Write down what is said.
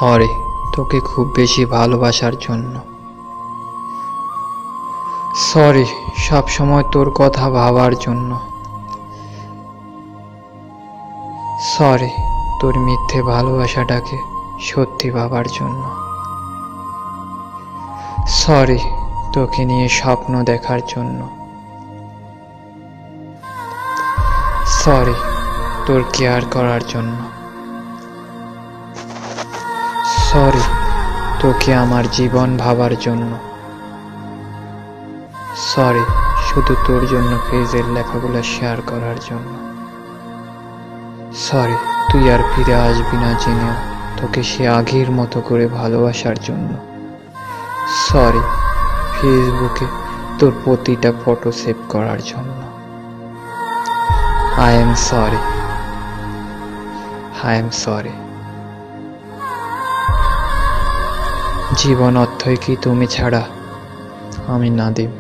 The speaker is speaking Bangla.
সরি তোকে খুব বেশি ভালোবাসার জন্য। সরি সব সময় তোর কথা ভাবার জন্য। সরি তোর মিথ্যে ভালোবাসাটাকে সত্যি ভাবার জন্য। সরি তোকে নিয়ে স্বপ্ন দেখার জন্য। সরি তোর কেয়ার করার জন্য। সরি তোকে আমার জীবন ভাবার জন্য। সরি শুধু তোর জন্য পেজের লেখাগুলো শেয়ার করার জন্য। সরি তুই আর ফিরে আসবি না জেনেও তোকে সে আগের মতো করে ভালোবাসার জন্য। সরি ফেসবুকে তোর প্রতিটা ফটো সেভ করার জন্য। I am sorry. I am sorry. জীবন অর্থই কি তুমি ছাড়া? আমি নাদিম।